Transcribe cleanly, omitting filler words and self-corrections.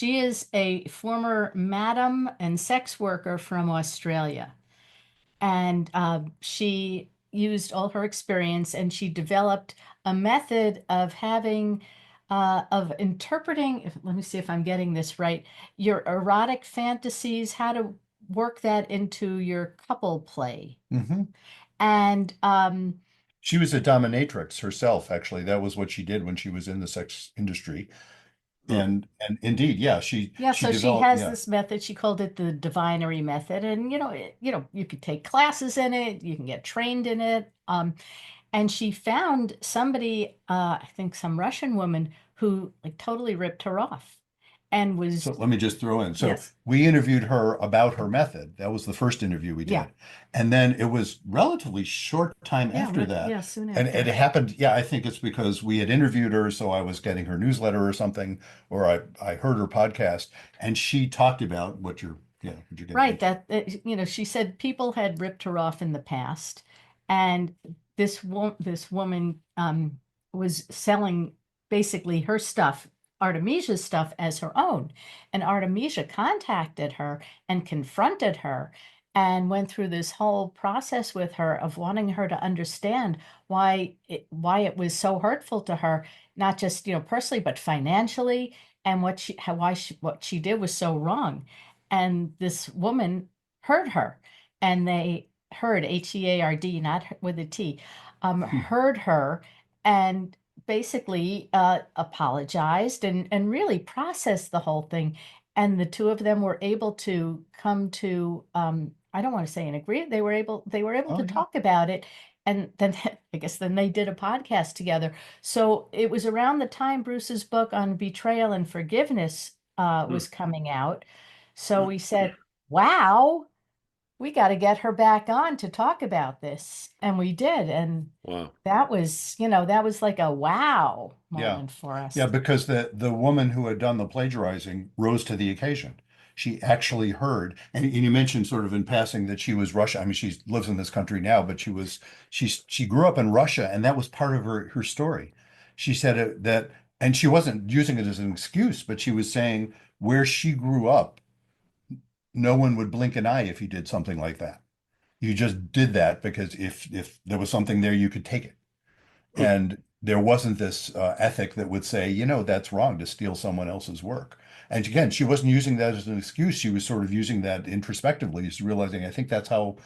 She is a former madam and sex worker from Australia. And she used all her experience and she developed a method of of interpreting, let me see if I'm getting this right, your erotic fantasies, how to work that into your couple play. Hmm. And She was a dominatrix herself, actually. That was what she did when she was in the sex industry. Hmm. And indeed, yeah, she yeah, she so she developed, has yeah. this method. She called it the Divinery Method. And, you could take classes in it, you can get trained in it. And she found somebody, I think some Russian woman who like totally ripped her off and So was, let me just throw in. So yes, we interviewed her about her method. That was the first interview we yeah, did. And then it was relatively short time yeah, after that. yeah, soon And it after. happened, yeah, I think it's because we had interviewed her, so I was getting her newsletter or something, or I heard her podcast, and she talked about what you're getting Right, into. she said people had ripped her off in the past, and this woman was selling basically her stuff, Artemisia's stuff, as her own. And Artemisia contacted her and confronted her and went through this whole process with her of wanting her to understand why it was so hurtful to her, not just, personally, but financially, and what she did was so wrong. And this woman heard her, and they heard, Heard, not with a T, Hmm. heard her, and basically apologized and really processed the whole thing. And the two of them were able to come to, I don't want to say an agreement. They were able Oh to yeah. talk about it. And then I guess then they did a podcast together. So it was around the time Bruce's book on betrayal and forgiveness Hmm. was coming out. So we said, wow, we got to get her back on to talk about this. And we did. And Wow. that was like a wow Yeah. moment for Yeah, us. because the woman who had done the plagiarizing rose to the occasion. She actually heard, and you mentioned sort of in passing that she was Russia. I mean, she lives in this country now, but she grew up in Russia, and that was part of her story. She said that, and she wasn't using it as an excuse, but she was saying where she grew up, no one would blink an eye if you did something like that. You just did that because if there was something there, you could take it. Hmm. And there wasn't this ethic that would say, that's wrong to steal someone else's work. And again, she wasn't using that as an excuse. She was sort of using that introspectively, just realizing, I think that's how